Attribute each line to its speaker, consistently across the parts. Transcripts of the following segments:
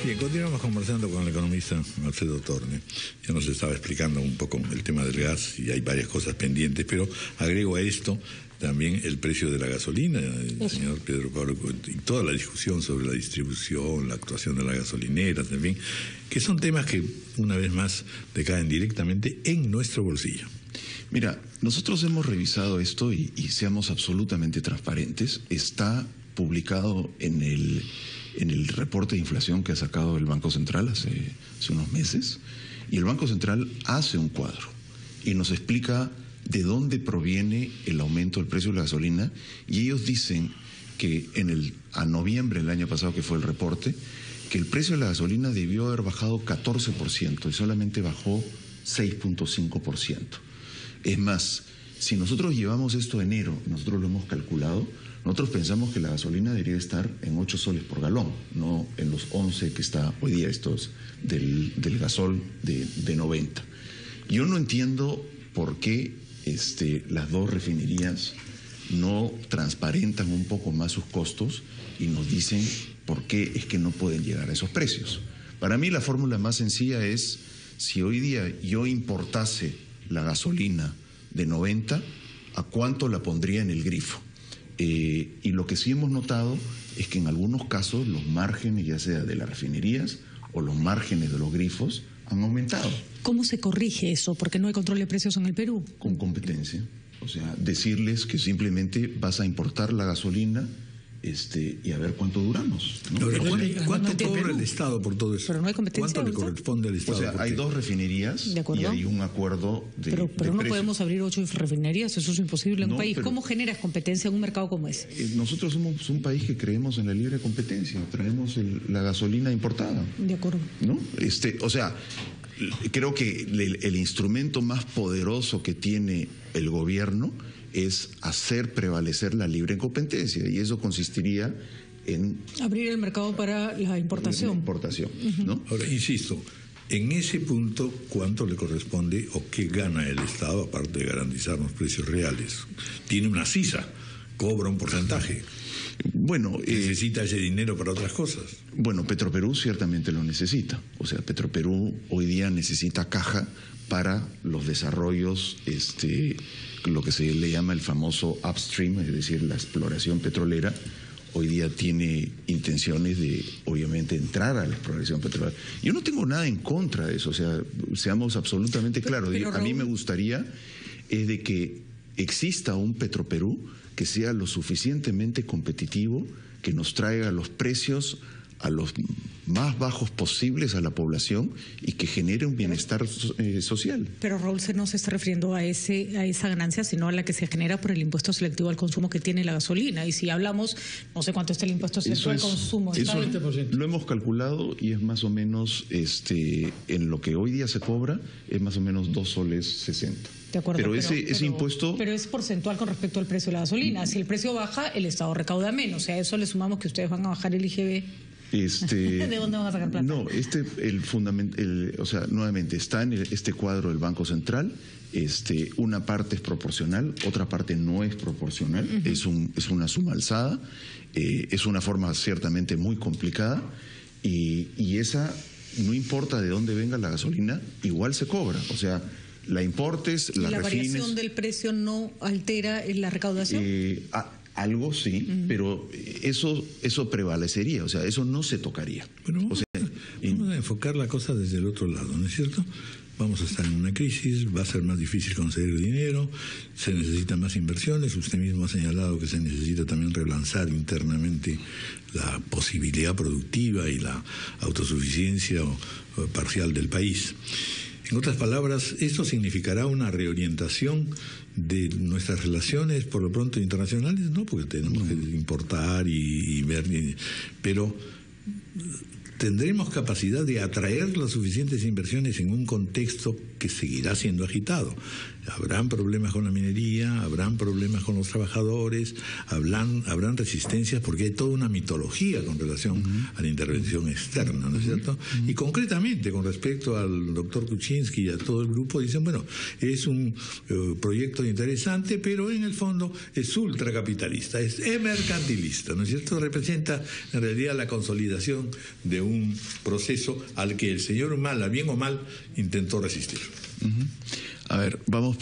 Speaker 1: Bien, continuamos conversando con el economista Alfredo Torne. Ya nos estaba explicando un poco el tema del gas y hay varias cosas pendientes, pero agrego a esto también el precio de la gasolina, el señor Pedro Pablo, y toda la discusión sobre la distribución, la actuación de las gasolineras, en fin, que son temas que una vez más decaen directamente en nuestro bolsillo.
Speaker 2: Mira, nosotros hemos revisado esto y seamos absolutamente transparentes. Está publicado en el reporte de inflación que ha sacado el Banco Central hace unos meses, y el Banco Central hace un cuadro y nos explica de dónde proviene el aumento del precio de la gasolina, y ellos dicen que a noviembre del año pasado, que fue el reporte, que el precio de la gasolina debió haber bajado 14% y solamente bajó 6.5%. Es más, si nosotros llevamos esto a enero, nosotros lo hemos calculado, nosotros pensamos que la gasolina debería estar en 8 soles por galón, no en los 11 que está hoy día del gasol de 90. Yo no entiendo por qué las dos refinerías no transparentan un poco más sus costos y nos dicen por qué es que no pueden llegar a esos precios. Para mí la fórmula más sencilla es, si hoy día yo importase la gasolina de 90, ¿a cuánto la pondría en el grifo? Y lo que sí hemos notado es que en algunos casos los márgenes, ya sea de las refinerías o los márgenes de los grifos, han aumentado.
Speaker 3: ¿Cómo se corrige eso? Porque no hay control de precios en el Perú.
Speaker 2: Con competencia. O sea, decirles que simplemente vas a importar la gasolina y a ver cuánto duramos, ¿no?
Speaker 1: Ahora, ¿cuánto cobra el Estado por todo eso?
Speaker 3: Pero no hay competencia.
Speaker 1: ¿Cuánto le corresponde al Estado?
Speaker 2: O sea, hay dos refinerías y hay un acuerdo de
Speaker 3: Pero no
Speaker 2: precios.
Speaker 3: podemos abrir 8 refinerías, eso es imposible en un país. ¿Cómo generas competencia en un mercado como ese?
Speaker 2: Nosotros somos un país que creemos en la libre competencia, traemos la gasolina importada.
Speaker 3: De acuerdo.
Speaker 2: ¿No? O sea, creo que el instrumento más poderoso que tiene el gobierno es hacer prevalecer la libre competencia, y eso consistiría en
Speaker 3: abrir el mercado para la importación.
Speaker 2: ¿No?
Speaker 1: Ahora, insisto, en ese punto, ¿cuánto le corresponde o qué gana el Estado, aparte de garantizarnos precios reales? Tiene una sisa, cobra un porcentaje.
Speaker 2: Bueno,
Speaker 1: necesita ese dinero para otras cosas.
Speaker 2: Bueno, Petroperú ciertamente lo necesita. O sea, Petroperú hoy día necesita caja para los desarrollos, lo que se le llama el famoso upstream, es decir, la exploración petrolera. Hoy día tiene intenciones de, obviamente, entrar a la exploración petrolera. Yo no tengo nada en contra de eso, o sea, seamos absolutamente claros. A mí me gustaría de que exista un Petroperú que sea lo suficientemente competitivo, que nos traiga los precios a los más bajos posibles a la población y que genere un bienestar social.
Speaker 3: Pero Raúl no se está refiriendo a esa ganancia, sino a la que se genera por el impuesto selectivo al consumo que tiene la gasolina. Y si hablamos, no sé cuánto está el impuesto selectivo al consumo.
Speaker 2: Eso 20%. Lo hemos calculado y es más o menos, en lo que hoy día se cobra, es más o menos 2 soles 60.
Speaker 3: De acuerdo,
Speaker 2: pero ese impuesto...
Speaker 3: Pero es porcentual con respecto al precio de la gasolina. Si el precio baja, el Estado recauda menos. O sea, a eso le sumamos que ustedes van a bajar el IGB. ¿De dónde van a sacar plata?
Speaker 2: No, o sea, nuevamente, está en este cuadro del Banco Central. Una parte es proporcional, otra parte no es proporcional. Es una suma alzada. Es una forma ciertamente muy complicada. Y esa, no importa de dónde venga la gasolina, igual se cobra. O sea, la importes, la refines.
Speaker 3: ¿La variación del precio no altera la recaudación?
Speaker 2: Algo sí, pero eso prevalecería, o sea, eso no se tocaría.
Speaker 1: Pero vamos a enfocar la cosa desde el otro lado, ¿no es cierto? Vamos a estar en una crisis, va a ser más difícil conseguir dinero, se necesitan más inversiones, usted mismo ha señalado que se necesita también relanzar internamente la posibilidad productiva y la autosuficiencia parcial del país. En otras palabras, ¿esto significará una reorientación de nuestras relaciones, por lo pronto internacionales? No, porque tenemos que importar y ver, pero ¿tendremos capacidad de atraer las suficientes inversiones en un contexto que seguirá siendo agitado? Habrán problemas con la minería, habrán problemas con los trabajadores, habrán resistencias, porque hay toda una mitología con relación a la intervención externa, ¿no es cierto? Y concretamente con respecto al doctor Kuczynski y a todo el grupo, dicen, bueno, es un proyecto interesante, pero en el fondo es ultracapitalista, es mercantilista, ¿no es cierto? Representa en realidad la consolidación de un proceso al que el señor Humala, bien o mal, intentó resistir.
Speaker 2: A ver, vamos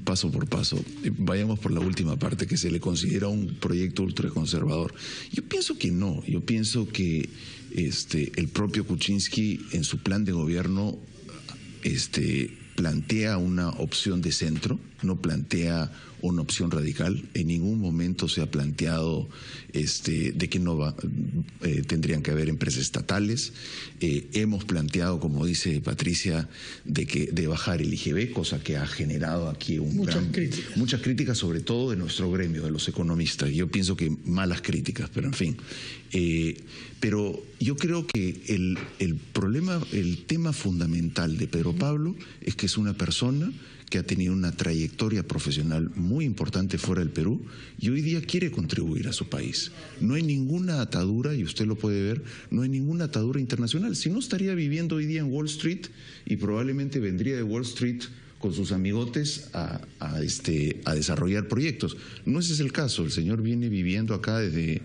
Speaker 2: paso por paso. Vayamos por la última parte, que se le considera un proyecto ultraconservador. Yo pienso que no. Yo pienso que el propio Kuczynski en su plan de gobierno plantea una opción de centro, no plantea una opción radical. En ningún momento se ha planteado de que tendrían que haber empresas estatales. Hemos planteado, como dice Patricia, de bajar el IGB, cosa que ha generado aquí muchas críticas, sobre todo de nuestro gremio, de los economistas. Yo pienso que malas críticas, pero en fin. Pero yo creo que el tema fundamental de Pedro Pablo es que es una persona que ha tenido una trayectoria profesional muy importante fuera del Perú y hoy día quiere contribuir a su país. No hay ninguna atadura, y usted lo puede ver, no hay ninguna atadura internacional. Si no, estaría viviendo hoy día en Wall Street y probablemente vendría de Wall Street con sus amigotes a desarrollar proyectos. No ese es el caso. El señor viene viviendo acá desde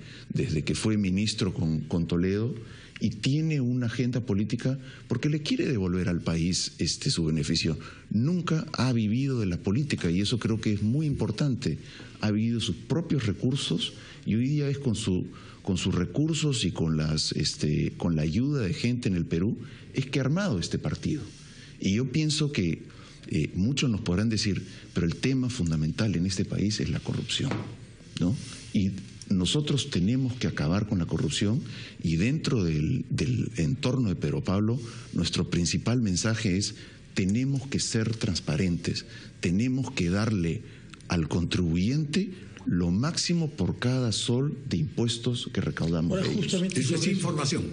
Speaker 2: que fue ministro con Toledo y tiene una agenda política porque le quiere devolver al país su beneficio. Nunca ha vivido de la política y eso creo que es muy importante. Ha vivido sus propios recursos y hoy día es con sus recursos y con la ayuda de gente en el Perú es que ha armado este partido. Y yo pienso que muchos nos podrán decir, pero el tema fundamental en este país es la corrupción, ¿no? Y nosotros tenemos que acabar con la corrupción y dentro del entorno de Pedro Pablo, nuestro principal mensaje es: tenemos que ser transparentes, tenemos que darle al contribuyente lo máximo por cada sol de impuestos que recaudamos.
Speaker 1: Ahora, justamente eso es información.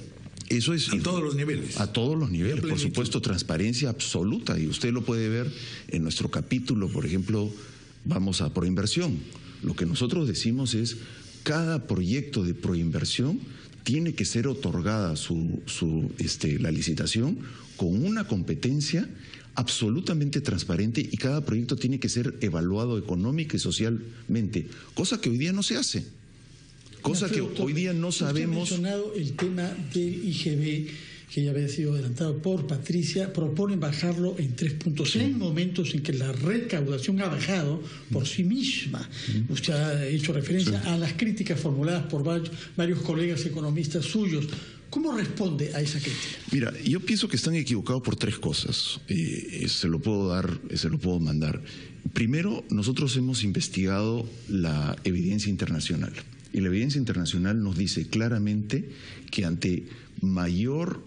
Speaker 2: Eso es
Speaker 1: a todos los niveles.
Speaker 2: A todos los niveles, por supuesto, transparencia absoluta. Y usted lo puede ver en nuestro capítulo, por ejemplo, vamos a proinversión. Lo que nosotros decimos es: cada proyecto de proinversión tiene que ser otorgada la licitación con una competencia absolutamente transparente y cada proyecto tiene que ser evaluado económica y socialmente, cosa que hoy día no se hace. Cosa que hoy día no sabemos.
Speaker 4: Usted ha mencionado el tema del IGB, que ya había sido adelantado por Patricia. Proponen bajarlo en 3.6 en momentos en que la recaudación ha bajado por sí misma. Usted ha hecho referencia a las críticas formuladas por varios colegas economistas suyos. ¿Cómo responde a esa crítica?
Speaker 2: Mira, yo pienso que están equivocados por tres cosas. Se lo puedo mandar. Primero, nosotros hemos investigado la evidencia internacional. Y la evidencia internacional nos dice claramente que ante mayor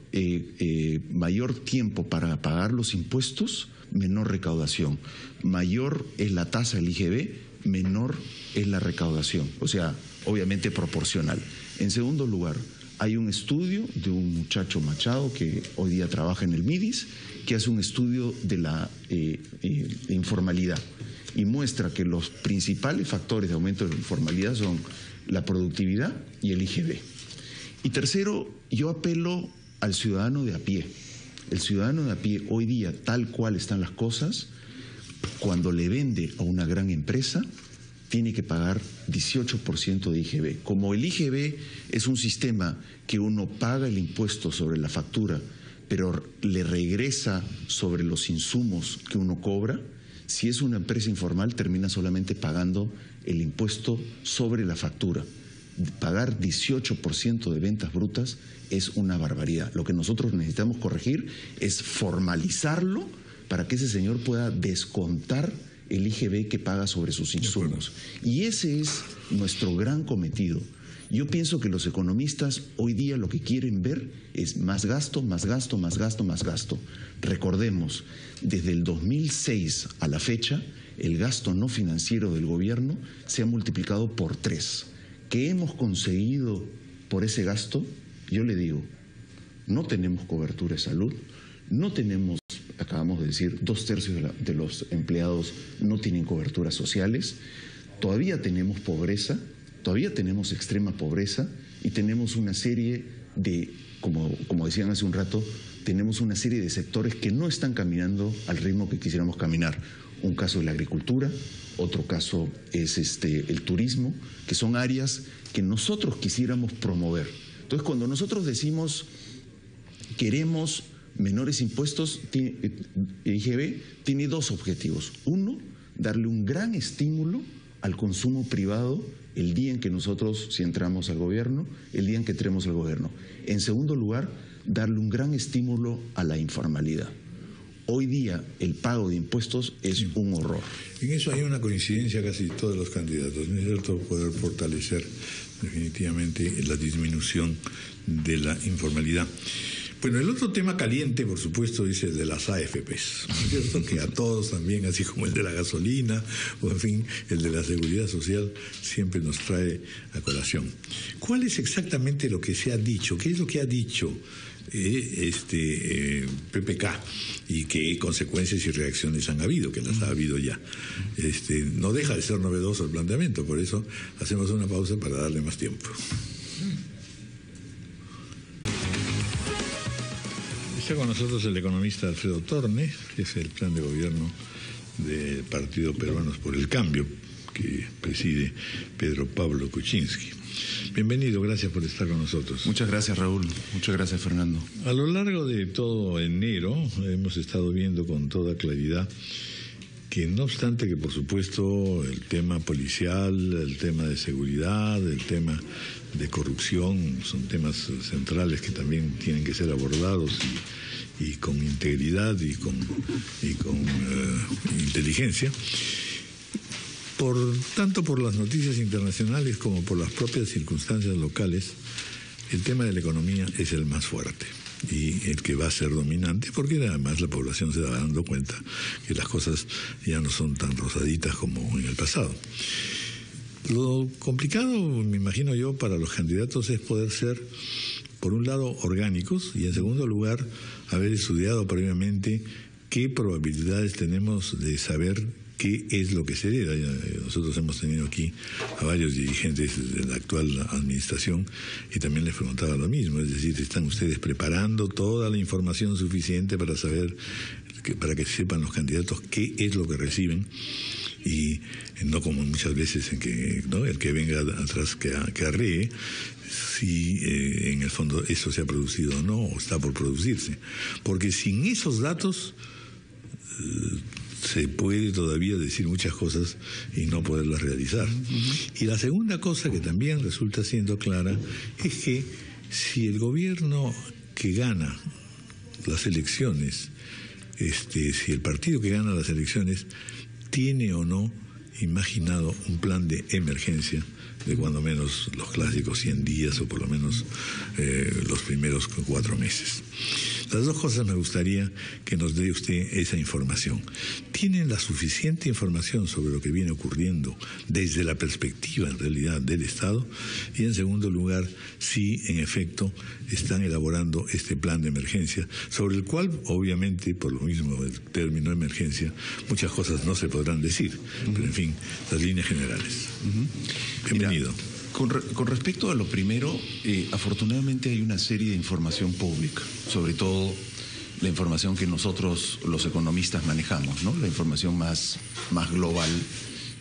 Speaker 2: tiempo para pagar los impuestos, menor recaudación. Mayor es la tasa del IGB, menor es la recaudación. O sea, obviamente proporcional. En segundo lugar, hay un estudio de un muchacho Machado que hoy día trabaja en el MIDIS, que hace un estudio de la informalidad y muestra que los principales factores de aumento de la informalidad son la productividad y el IGB. Y tercero, yo apelo al ciudadano de a pie. El ciudadano de a pie hoy día, tal cual están las cosas, cuando le vende a una gran empresa, tiene que pagar 18% de IGB. Como el IGB es un sistema que uno paga el impuesto sobre la factura, pero le regresa sobre los insumos que uno cobra, si es una empresa informal termina solamente pagando el impuesto sobre la factura. Pagar 18% de ventas brutas es una barbaridad. Lo que nosotros necesitamos corregir es formalizarlo para que ese señor pueda descontar el IGB que paga sobre sus insumos. Y ese es nuestro gran cometido. Yo pienso que los economistas hoy día lo que quieren ver es más gasto, más gasto, más gasto, más gasto. Recordemos, desde el 2006 a la fecha, el gasto no financiero del gobierno se ha multiplicado por 3. ¿Qué hemos conseguido por ese gasto? Yo le digo, no tenemos cobertura de salud, no tenemos, acabamos de decir, 2/3 de los empleados no tienen coberturas sociales, todavía tenemos pobreza, todavía tenemos extrema pobreza y tenemos una serie de, como decían hace un rato, tenemos una serie de sectores que no están caminando al ritmo que quisiéramos caminar. Un caso es la agricultura, otro caso es el turismo, que son áreas que nosotros quisiéramos promover, Entonces, cuando nosotros decimos queremos menores impuestos, IGB tiene dos objetivos. Uno, darle un gran estímulo al consumo privado el día en que nosotros, si entramos al gobierno, el día en que entremos al gobierno. En segundo lugar, darle un gran estímulo a la informalidad. Hoy día el pago de impuestos es un horror.
Speaker 1: En eso hay una coincidencia casi de todos los candidatos, ¿no es cierto? Poder fortalecer definitivamente la disminución de la informalidad. Bueno, el otro tema caliente, por supuesto, es el de las AFPs, ¿no es cierto? Que a todos también, así como el de la gasolina, o en fin, el de la seguridad social, siempre nos trae a colación. ¿Cuál es exactamente lo que se ha dicho? ¿Qué es lo que ha dicho PPK y qué consecuencias y reacciones han habido, que las ha habido ya? No deja de ser novedoso el planteamiento, por eso hacemos una pausa para darle más tiempo. Está con nosotros el economista Alfredo Torne, que es el plan de gobierno del Partido Peruanos por el Cambio, que preside Pedro Pablo Kuczynski. Bienvenido, gracias por estar con nosotros.
Speaker 2: Muchas gracias, Raúl. Muchas gracias, Fernando.
Speaker 1: A lo largo de todo enero hemos estado viendo con toda claridad que, no obstante que por supuesto el tema policial, el tema de seguridad, el tema de corrupción son temas centrales que también tienen que ser abordados y con integridad y con inteligencia, tanto por las noticias internacionales como por las propias circunstancias locales, el tema de la economía es el más fuerte y el que va a ser dominante, porque además la población se va dando cuenta que las cosas ya no son tan rosaditas como en el pasado. Lo complicado, me imagino yo, para los candidatos es poder ser, por un lado, orgánicos y, en segundo lugar, haber estudiado previamente qué probabilidades tenemos de saber qué es lo que se hereda. Nosotros hemos tenido aquí a varios dirigentes de la actual administración y también les preguntaba lo mismo, es decir, ¿están ustedes preparando toda la información suficiente para saber, para que sepan los candidatos qué es lo que reciben? Y no como muchas veces en que, ¿no?, el que venga atrás que arree si en el fondo eso se ha producido o no, o está por producirse. Porque sin esos datos se puede todavía decir muchas cosas y no poderlas realizar. Y la segunda cosa que también resulta siendo clara es que si el gobierno que gana las elecciones, si el partido que gana las elecciones tiene o no imaginado un plan de emergencia de cuando menos los clásicos 100 días o por lo menos los primeros 4 meses. Las dos cosas me gustaría que nos dé usted esa información. ¿Tienen la suficiente información sobre lo que viene ocurriendo desde la perspectiva, en realidad, del Estado? Y, en segundo lugar, si, en efecto, están elaborando este plan de emergencia, sobre el cual, obviamente, por lo mismo el término emergencia, muchas cosas no se podrán decir. Pero, en fin, las líneas generales. Bienvenido.
Speaker 2: Mira, con respecto a lo primero, afortunadamente hay una serie de información pública, sobre todo la información que nosotros los economistas manejamos, ¿no? La información más global.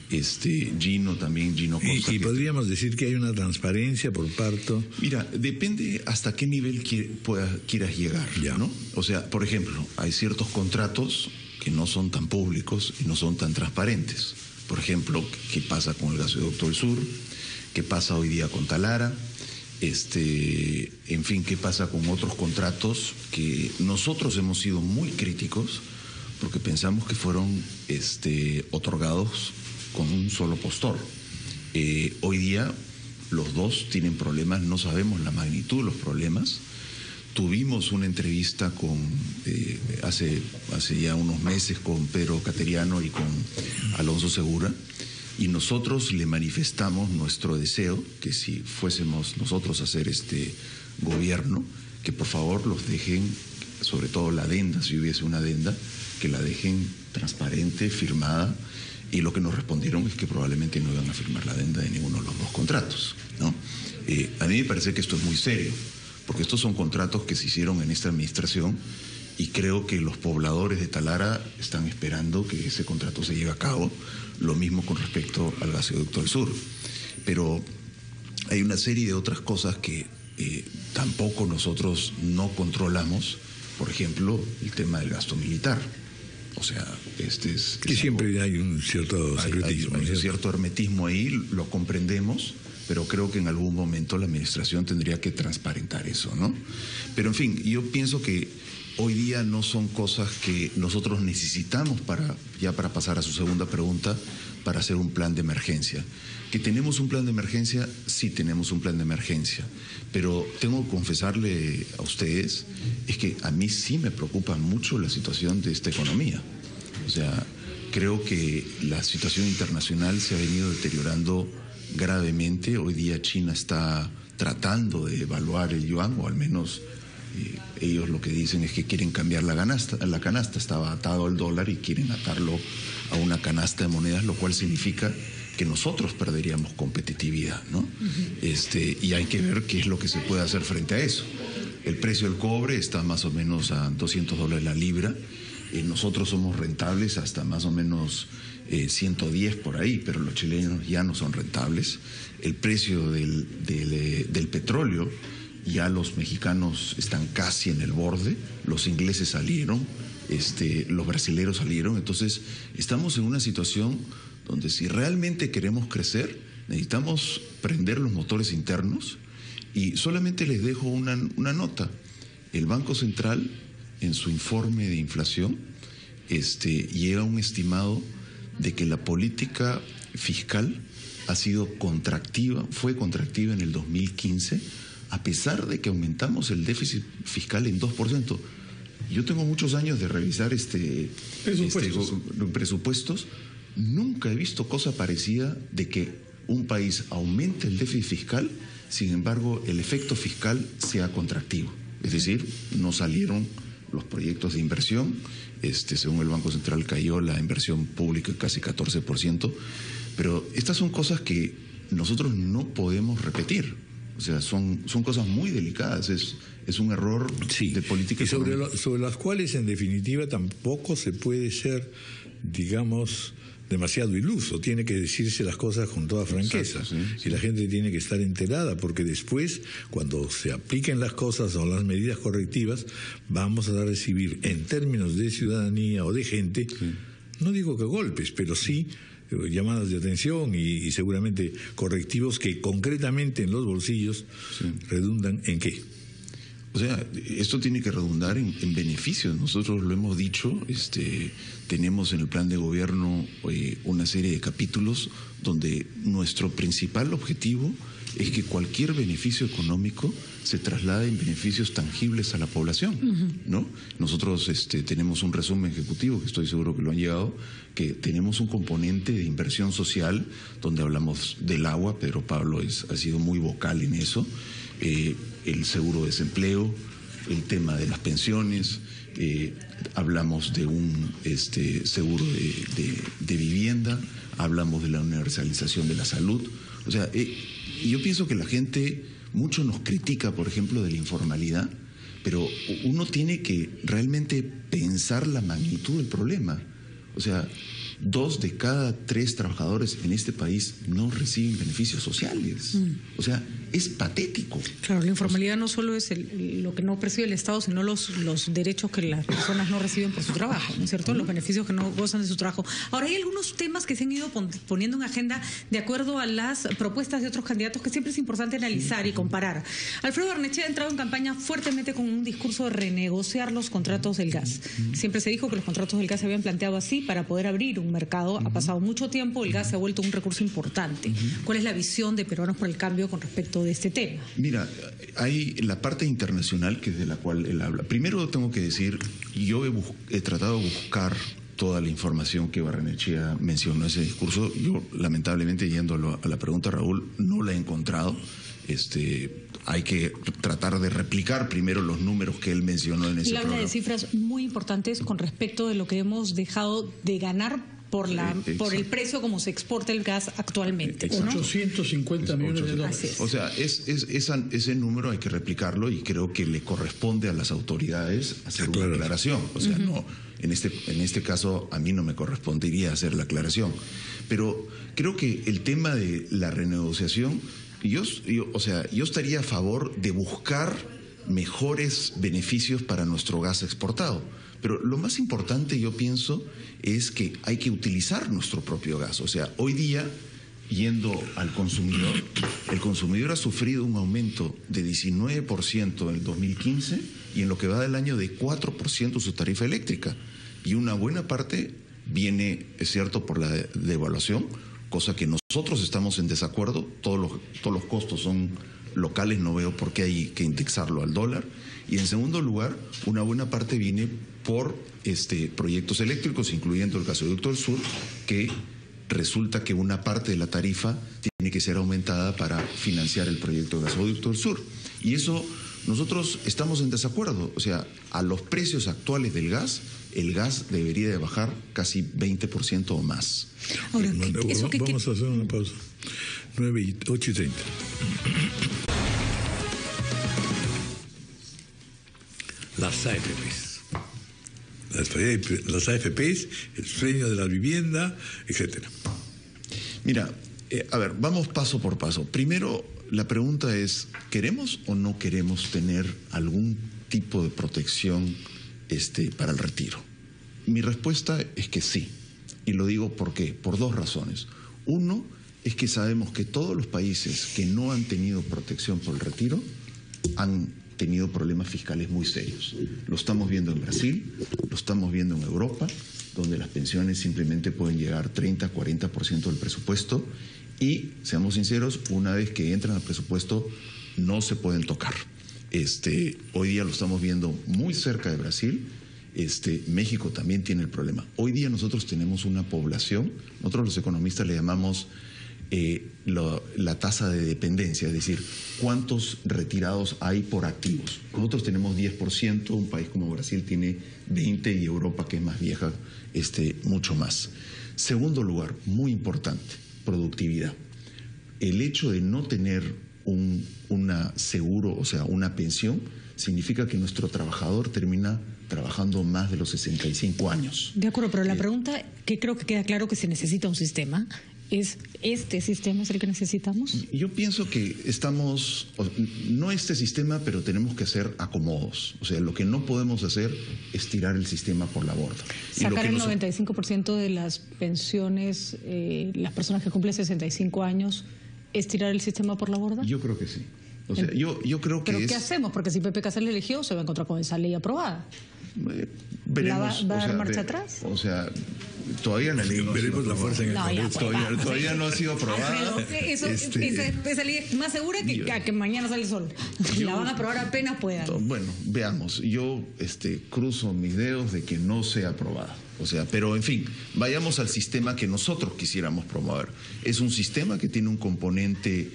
Speaker 2: Gino Costa.
Speaker 1: Y podríamos decir que hay una transparencia por parte.
Speaker 2: Mira, depende hasta qué nivel quieras llegar, ¿no? O sea, por ejemplo, hay ciertos contratos que no son tan públicos y no son tan transparentes. Por ejemplo, ¿qué pasa con el gasoducto del Sur? ¿Qué pasa hoy día con Talara? En fin, ¿qué pasa con otros contratos que nosotros hemos sido muy críticos porque pensamos que fueron otorgados con un solo postor? Hoy día los dos tienen problemas, no sabemos la magnitud de los problemas. Tuvimos una entrevista hace ya unos meses con Pedro Cateriano y con Alonso Segura, y nosotros le manifestamos nuestro deseo que si fuésemos nosotros a hacer este gobierno, que por favor los dejen, sobre todo la adenda, si hubiese una adenda, que la dejen transparente, firmada, y lo que nos respondieron es que probablemente no iban a firmar la adenda de ninguno de los dos contratos, ¿no? A mí me parece que esto es muy serio, porque estos son contratos que se hicieron en esta administración y creo que los pobladores de Talara están esperando que ese contrato se lleve a cabo, lo mismo con respecto al gasoducto del Sur. Pero hay una serie de otras cosas que tampoco nosotros no controlamos, por ejemplo, el tema del gasto militar. O sea,
Speaker 1: que siempre hay un cierto secretismo.
Speaker 2: Hay un cierto hermetismo ahí, lo comprendemos, pero creo que en algún momento la administración tendría que transparentar eso, ¿no? Pero en fin, yo pienso que hoy día no son cosas que nosotros necesitamos para pasar a su segunda pregunta, para hacer un plan de emergencia. ¿Que tenemos un plan de emergencia? Sí, tenemos un plan de emergencia. Pero tengo que confesarle a ustedes, es que a mí sí me preocupa mucho la situación de esta economía. O sea, creo que la situación internacional se ha venido deteriorando gravemente. Hoy día China está tratando de evaluar el yuan, o al menos ellos lo que dicen es que quieren cambiar la canasta. Estaba atado al dólar y quieren atarlo a una canasta de monedas, lo cual significa que nosotros perderíamos competitividad, ¿no? Y hay que ver qué es lo que se puede hacer frente a eso. El precio del cobre está más o menos a $200 la libra. Nosotros somos rentables hasta más o menos 110 por ahí, pero los chilenos ya no son rentables. El precio del petróleo, ya los mexicanos están casi en el borde, los ingleses salieron, los brasileros salieron. Entonces estamos en una situación donde si realmente queremos crecer, necesitamos prender los motores internos. Y solamente les dejo una nota. El Banco Central, en su informe de inflación, llega a un estimado de que la política fiscal ha sido contractiva, fue contractiva en el 2015, a pesar de que aumentamos el déficit fiscal en 2%. Yo tengo muchos años de revisar presupuestos. Nunca he visto cosa parecida de que un país aumente el déficit fiscal, sin embargo, el efecto fiscal sea contractivo. Es decir, no salieron los proyectos de inversión. Según el Banco Central, cayó la inversión pública casi 14%. Pero estas son cosas que nosotros no podemos repetir. O sea, son cosas muy delicadas. Es un error de política
Speaker 1: y sobre las cuales, en definitiva, tampoco se puede ser, digamos, demasiado iluso. Tiene que decirse las cosas con toda franqueza.
Speaker 2: Exacto, sí.
Speaker 1: Y la gente tiene que estar enterada, porque después, cuando se apliquen las cosas o las medidas correctivas, vamos a recibir, en términos de ciudadanía o de gente, no digo que golpes, pero sí llamadas de atención y seguramente correctivos que concretamente en los bolsillos redundan ¿en qué?
Speaker 2: O sea, esto tiene que redundar en beneficios. Nosotros lo hemos dicho, tenemos en el plan de gobierno una serie de capítulos donde nuestro principal objetivo es que cualquier beneficio económico se traslade en beneficios tangibles a la población, ¿no? Nosotros tenemos un resumen ejecutivo, que estoy seguro que lo han llegado, que tenemos un componente de inversión social donde hablamos del agua. Pedro Pablo ha sido muy vocal en eso. El seguro de desempleo, el tema de las pensiones, hablamos de un seguro de vivienda, hablamos de la universalización de la salud. O sea, yo pienso que la gente mucho nos critica, por ejemplo, de la informalidad, pero uno tiene que realmente pensar la magnitud del problema. O sea, 2 de cada 3 trabajadores en este país no reciben beneficios sociales. O sea, es patético.
Speaker 3: Claro, la informalidad no solo es lo que no percibe el Estado, sino los derechos que las personas no reciben por su trabajo, ¿no es cierto? Los beneficios que no gozan de su trabajo. Ahora, hay algunos temas que se han ido poniendo en agenda de acuerdo a las propuestas de otros candidatos que siempre es importante analizar y comparar. Alfredo Barnechea ha entrado en campaña fuertemente con un discurso de renegociar los contratos del gas. Siempre se dijo que los contratos del gas se habían planteado así para poder abrir un mercado. Ha pasado mucho tiempo, el gas se ha vuelto un recurso importante. ¿Cuál es la visión de Peruanos por el Cambio con respecto de este tema?
Speaker 2: Mira, hay la parte internacional, que es de la cual él habla. Primero tengo que decir, yo he tratado de buscar toda la información que Barnechea mencionó en ese discurso. Yo, lamentablemente, yendo a la pregunta, Raúl, no la he encontrado. Hay que tratar de replicar primero los números que él mencionó en ese programa.
Speaker 3: Habla de cifras muy importantes con respecto de lo que hemos dejado de ganar por el precio como se exporta el gas actualmente, ¿no?
Speaker 4: 850 millones de dólares.
Speaker 2: O sea, ese número hay que replicarlo, y creo que le corresponde a las autoridades hacer una aclaración. O sea, no, en este caso a mí no me correspondería hacer la aclaración. Pero creo que el tema de la renegociación Yo estaría a favor de buscar mejores beneficios para nuestro gas exportado. Pero lo más importante, yo pienso, es que hay que utilizar nuestro propio gas. O sea, hoy día, yendo al consumidor, el consumidor ha sufrido un aumento de 19% en el 2015 y en lo que va del año de 4% su tarifa eléctrica. Y una buena parte viene, es cierto, por la devaluación, cosa que nosotros estamos en desacuerdo. Todos los costos son locales, no veo por qué hay que indexarlo al dólar. Y en segundo lugar, una buena parte viene por proyectos eléctricos, incluyendo el gasoducto del sur, que resulta que una parte de la tarifa tiene que ser aumentada para financiar el proyecto de gasoducto del sur. Y eso nosotros estamos en desacuerdo. O sea, a los precios actuales del gas, el gas debería de bajar casi 20% o más.
Speaker 3: Ahora,
Speaker 1: vamos a hacer una pausa. 8:30. Las AFPs. Las AFPs, el sueño de la vivienda, etcétera.
Speaker 2: Mira, a ver, vamos paso por paso. Primero, la pregunta es, ¿queremos o no queremos tener algún tipo de protección para el retiro? Mi respuesta es que sí. Y lo digo ¿por qué? Por dos razones. Uno, es que sabemos que todos los países que no han tenido protección por el retiro han tenido problemas fiscales muy serios. Lo estamos viendo en Brasil, lo estamos viendo en Europa, donde las pensiones simplemente pueden llegar 30-40% del presupuesto y, seamos sinceros, una vez que entran al presupuesto no se pueden tocar. Hoy día lo estamos viendo muy cerca de Brasil. México también tiene el problema. Hoy día nosotros tenemos una población, nosotros los economistas le llamamos la tasa de dependencia, es decir, cuántos retirados hay por activos. Nosotros tenemos 10%, un país como Brasil tiene 20% y Europa, que es más vieja, mucho más. Segundo lugar, muy importante, productividad. El hecho de no tener una seguro, o sea, una pensión, significa que nuestro trabajador termina trabajando más de los 65 años.
Speaker 3: De acuerdo, pero la pregunta que creo que queda claro que se necesita un sistema es, ¿este sistema es el que necesitamos?
Speaker 2: Yo pienso que estamos, no este sistema, pero tenemos que hacer acomodos. O sea, lo que no podemos hacer es tirar el sistema por la borda.
Speaker 3: Sacar el 95% de las pensiones, las personas que cumplen 65 años, ¿es tirar el sistema por la borda?
Speaker 2: Yo creo que sí. O sea, yo creo que
Speaker 3: ¿Pero qué hacemos? Porque si Pepe Casals le eligió, se va a encontrar con esa ley aprobada.
Speaker 2: Veremos,
Speaker 3: ¿Va a dar marcha atrás?
Speaker 2: O sea, todavía la ley
Speaker 1: veremos la fuerza en el Congreso.
Speaker 2: Todavía no ha sido aprobada.
Speaker 3: Esa ley es más segura que mañana sale el sol. La van a aprobar apenas puedan.
Speaker 2: Bueno, veamos. Yo cruzo mis dedos de que no sea aprobada. O sea, pero en fin, vayamos al sistema que nosotros quisiéramos promover. Es un sistema que tiene un componente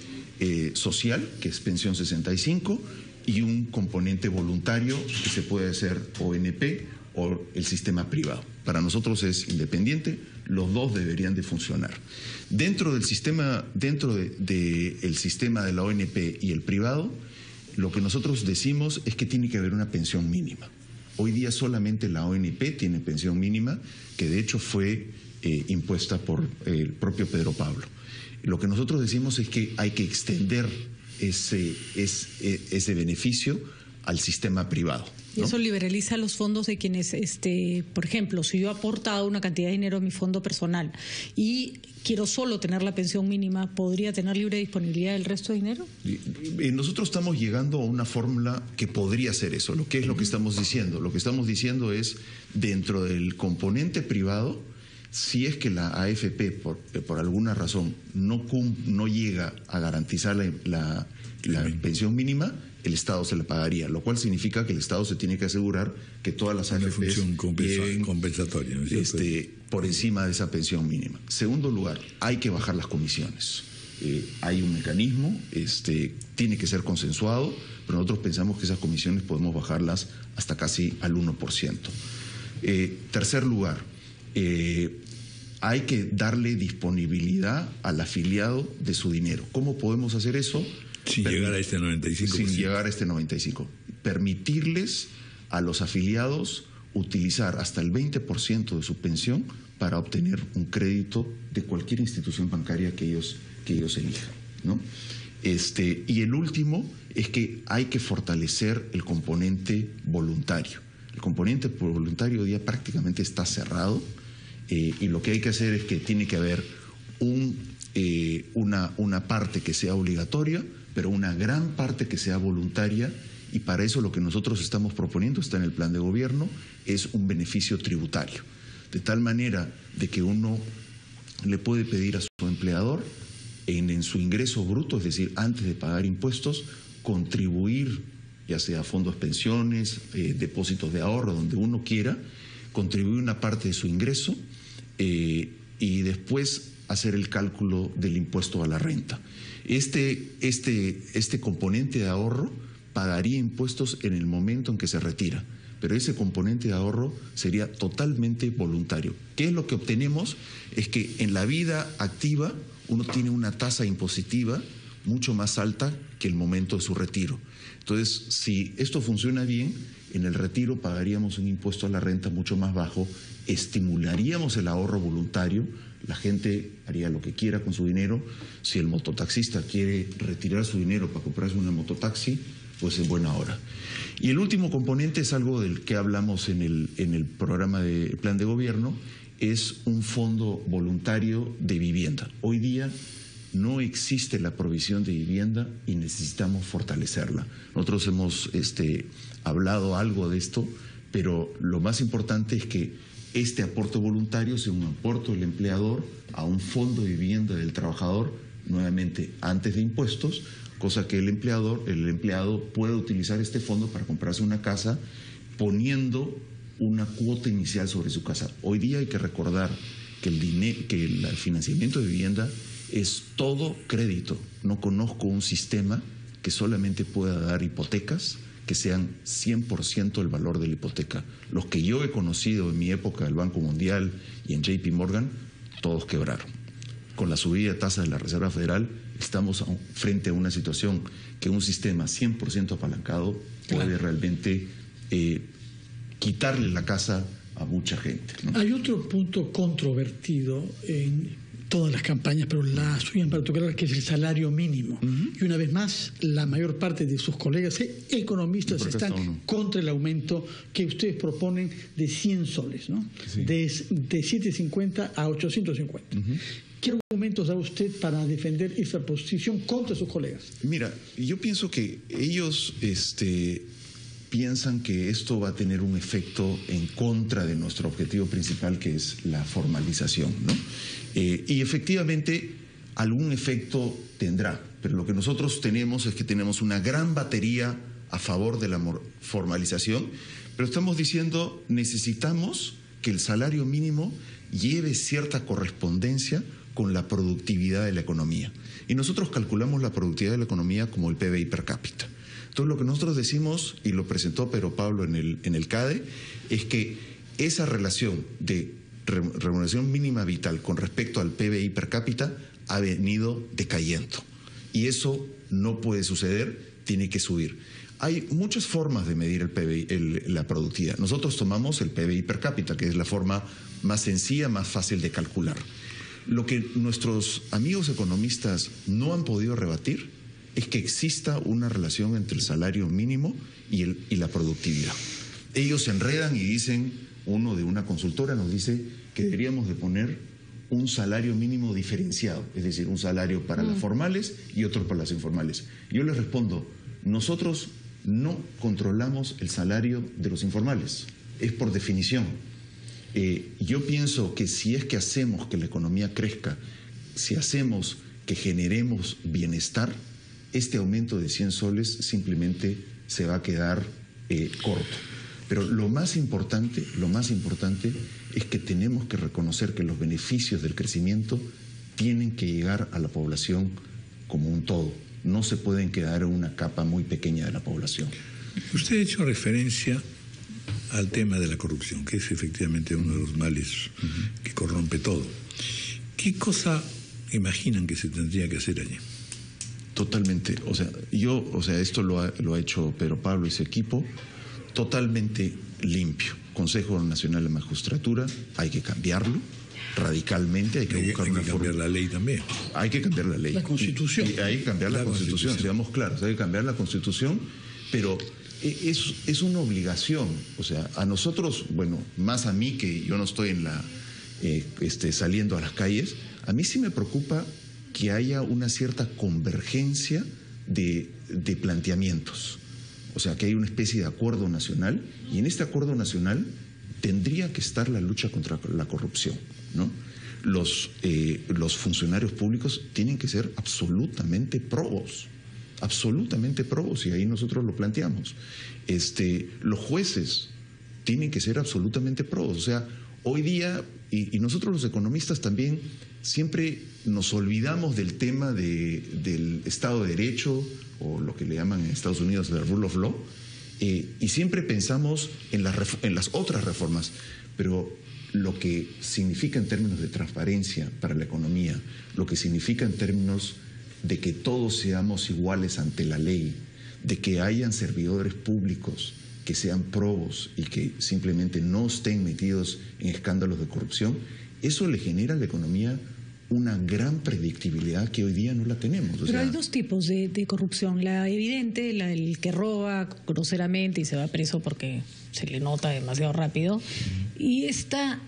Speaker 2: social, que es pensión 65, y un componente voluntario que se puede hacer ONP o el sistema privado. Para nosotros es independiente, los dos deberían de funcionar. Dentro del sistema, el sistema de la ONP y el privado, lo que nosotros decimos es que tiene que haber una pensión mínima. Hoy día solamente la ONP tiene pensión mínima, que de hecho fue impuesta por el propio Pedro Pablo. Lo que nosotros decimos es que hay que extender ese beneficio al sistema privado, ¿no?
Speaker 3: Y eso liberaliza los fondos de quienes, por ejemplo, si yo he aportado una cantidad de dinero a mi fondo personal y quiero solo tener la pensión mínima, ¿podría tener libre disponibilidad del resto de dinero?
Speaker 2: Nosotros estamos llegando a una fórmula que podría ser eso. ¿Qué es lo que estamos diciendo? Lo que estamos diciendo es, dentro del componente privado, si es que la AFP, por alguna razón, no llega a garantizar la pensión mínima, el Estado se la pagaría, lo cual significa que el Estado se tiene que asegurar que todas las AFPs
Speaker 1: función compensatoria, ¿no es cierto?
Speaker 2: Por encima de esa pensión mínima. Segundo lugar, hay que bajar las comisiones. Hay un mecanismo, tiene que ser consensuado, pero nosotros pensamos que esas comisiones podemos bajarlas hasta casi al 1%. Tercer lugar, hay que darle disponibilidad al afiliado de su dinero. ¿Cómo podemos hacer eso?
Speaker 1: Sin llegar a este 95%.
Speaker 2: Sin llegar a este 95%. Permitirles a los afiliados utilizar hasta el 20% de su pensión para obtener un crédito de cualquier institución bancaria que ellos elijan, ¿no? Y el último es que hay que fortalecer el componente voluntario. El componente voluntario hoy día prácticamente está cerrado, y lo que hay que hacer es que tiene que haber una parte que sea obligatoria, pero una gran parte que sea voluntaria, y para eso lo que nosotros estamos proponiendo, está en el plan de gobierno, es un beneficio tributario, de tal manera de que uno le puede pedir a su empleador en su ingreso bruto, es decir, antes de pagar impuestos, contribuir, ya sea fondos pensiones, depósitos de ahorro, donde uno quiera, contribuir una parte de su ingreso, y después hacer el cálculo del impuesto a la renta. Este componente de ahorro pagaría impuestos en el momento en que se retira, pero ese componente de ahorro sería totalmente voluntario. ¿Qué es lo que obtenemos? Es que en la vida activa uno tiene una tasa impositiva mucho más alta que el momento de su retiro. Entonces, si esto funciona bien, en el retiro pagaríamos un impuesto a la renta mucho más bajo, estimularíamos el ahorro voluntario, la gente haría lo que quiera con su dinero. Si el mototaxista quiere retirar su dinero para comprarse una mototaxi, pues en buena hora. Y el último componente es algo del que hablamos en el programa de plan de gobierno, es un fondo voluntario de vivienda. Hoy día no existe la provisión de vivienda y necesitamos fortalecerla. Nosotros hemos hablado algo de esto, pero lo más importante es que este aporte voluntario sea un aporte del empleador a un fondo de vivienda del trabajador, nuevamente antes de impuestos, cosa que el empleado puede utilizar este fondo para comprarse una casa poniendo una cuota inicial sobre su casa. Hoy día hay que recordar que el financiamiento de vivienda es todo crédito. No conozco un sistema que solamente pueda dar hipotecas que sean 100% el valor de la hipoteca. Los que yo he conocido en mi época del Banco Mundial y en JP Morgan, todos quebraron. Con la subida de tasas de la Reserva Federal, estamos frente a una situación que un sistema 100% apalancado puede realmente quitarle la casa a mucha gente, ¿no?
Speaker 4: Hay otro punto controvertido en todas las campañas, pero la suya en particular, que es el salario mínimo. Y una vez más, la mayor parte de sus colegas economistas están contra el aumento que ustedes proponen de 100 soles, ¿no? Sí. De 750 a 850. ¿Qué argumentos da usted para defender esa posición contra sus colegas?
Speaker 2: Mira, yo pienso que ellos piensan que esto va a tener un efecto en contra de nuestro objetivo principal, que es la formalización, ¿no? Y efectivamente algún efecto tendrá, pero lo que nosotros tenemos es que tenemos una gran batería a favor de la formalización, pero estamos diciendo necesitamos que el salario mínimo lleve cierta correspondencia con la productividad de la economía. Y nosotros calculamos la productividad de la economía como el PBI per cápita. Entonces lo que nosotros decimos, y lo presentó Pedro Pablo en el CADE, es que esa relación de remuneración mínima vital con respecto al PBI per cápita ha venido decayendo. Y eso no puede suceder, tiene que subir. Hay muchas formas de medir el PBI, la productividad. Nosotros tomamos el PBI per cápita, que es la forma más sencilla, más fácil de calcular. Lo que nuestros amigos economistas no han podido rebatir es que exista una relación entre el salario mínimo y la productividad. Ellos se enredan y dicen, uno de una consultora nos dice que deberíamos de poner un salario mínimo diferenciado, es decir, un salario para las formales y otro para las informales. Yo les respondo, nosotros no controlamos el salario de los informales, es por definición. Yo pienso que si es que hacemos que la economía crezca, si hacemos que generemos bienestar, este aumento de 100 soles simplemente se va a quedar corto. Pero lo más importante es que tenemos que reconocer que los beneficios del crecimiento tienen que llegar a la población como un todo. No se pueden quedar en una capa muy pequeña de la población.
Speaker 1: Usted ha hecho referencia al tema de la corrupción, que es efectivamente uno de los males que corrompe todo. ¿Qué cosa imaginan que se tendría que hacer allí?
Speaker 2: Totalmente. Esto lo ha hecho Pedro Pablo y su equipo, totalmente limpio. Consejo Nacional de Magistratura, hay que cambiarlo. radicalmente, hay que buscar una forma.
Speaker 1: Hay que cambiar la ley también.
Speaker 2: Hay que cambiar la ley.
Speaker 4: La Constitución.
Speaker 2: Y hay que cambiar la Constitución, seamos claros, hay que cambiar la Constitución, pero es una obligación. O sea, a nosotros, bueno, más a mí, que yo no estoy en la saliendo a las calles, a mí sí me preocupa que haya una cierta convergencia de planteamientos. O sea, que hay una especie de acuerdo nacional, y en este acuerdo nacional tendría que estar la lucha contra la corrupción, ¿no? Los funcionarios públicos tienen que ser absolutamente probos, y ahí nosotros lo planteamos. Los jueces tienen que ser absolutamente probos. O sea, hoy día, y nosotros los economistas también, siempre nos olvidamos del tema del Estado de Derecho, o lo que le llaman en Estados Unidos el rule of law, y siempre pensamos en las otras reformas, pero lo que significa en términos de transparencia para la economía, lo que significa en términos de que todos seamos iguales ante la ley, de que hayan servidores públicos que sean probos y que simplemente no estén metidos en escándalos de corrupción, eso le genera a la economía una gran predictibilidad que hoy día no la tenemos.
Speaker 3: Pero hay dos tipos de corrupción. La evidente, el que roba groseramente y se va preso porque se le nota demasiado rápido. Y esta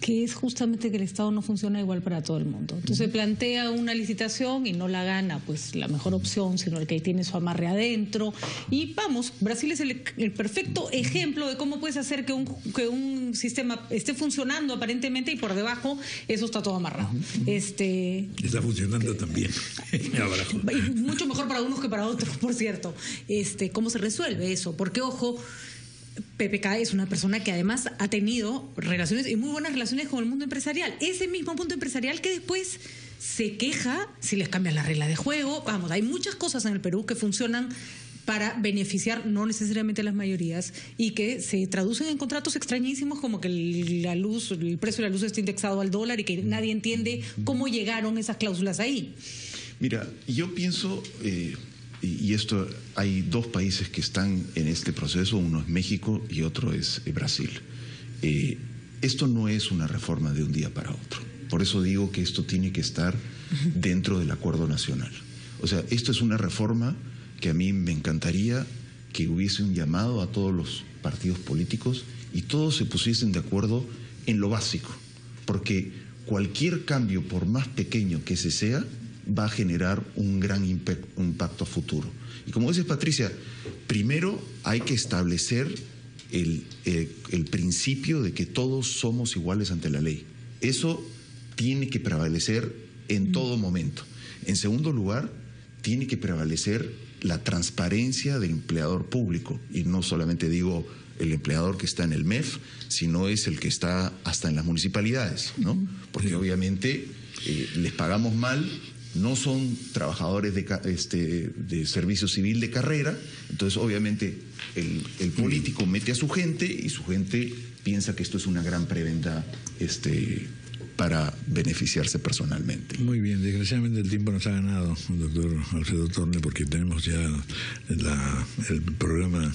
Speaker 3: que es justamente que el Estado no funciona igual para todo el mundo. Entonces se plantea una licitación y no la gana pues la mejor opción, sino el que tiene su amarre adentro. Y vamos, Brasil es el perfecto ejemplo de cómo puedes hacer que un sistema esté funcionando aparentemente y por debajo eso está todo amarrado.
Speaker 1: Está funcionando también.
Speaker 3: Y mucho mejor para unos que para otros, por cierto. ¿Cómo se resuelve eso? Porque, ojo, PPK es una persona que además ha tenido relaciones y muy buenas relaciones con el mundo empresarial. Ese mismo mundo empresarial que después se queja si les cambian la regla de juego. Vamos, hay muchas cosas en el Perú que funcionan para beneficiar no necesariamente a las mayorías y que se traducen en contratos extrañísimos como que el precio de la luz está indexado al dólar y que nadie entiende cómo llegaron esas cláusulas ahí.
Speaker 2: Mira, yo pienso... Y esto, hay dos países que están en este proceso, uno es México y otro es Brasil. Esto no es una reforma de un día para otro. Por eso digo que esto tiene que estar dentro del acuerdo nacional. O sea, esto es una reforma que a mí me encantaría que hubiese un llamado a todos los partidos políticos y todos se pusiesen de acuerdo en lo básico. Porque cualquier cambio, por más pequeño que ese sea, va a generar un gran impacto a futuro. Y como dice Patricia, primero hay que establecer el principio de que todos somos iguales ante la ley. Eso tiene que prevalecer en todo momento. En segundo lugar, tiene que prevalecer la transparencia del empleador público. Y no solamente digo el empleador que está en el MEF, sino es el que está hasta en las municipalidades, ¿no? Porque obviamente les pagamos mal, no son trabajadores de servicio civil de carrera, entonces obviamente el político mete a su gente y su gente piensa que esto es una gran preventa para beneficiarse personalmente.
Speaker 1: Muy bien, desgraciadamente el tiempo nos ha ganado, doctor Alfredo Torne, porque tenemos ya el programa,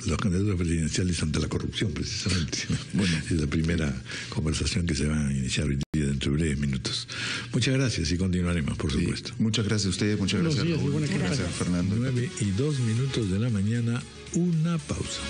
Speaker 1: los candidatos presidenciales ante la corrupción, precisamente. Bueno, es la primera conversación que se va a iniciar hoy día dentro de breves minutos. Muchas gracias y continuaremos, por supuesto.
Speaker 2: Muchas gracias a ustedes, muchas gracias, Raúl.
Speaker 4: Gracias,
Speaker 2: Fernando.
Speaker 1: 9:02 de la mañana, una pausa.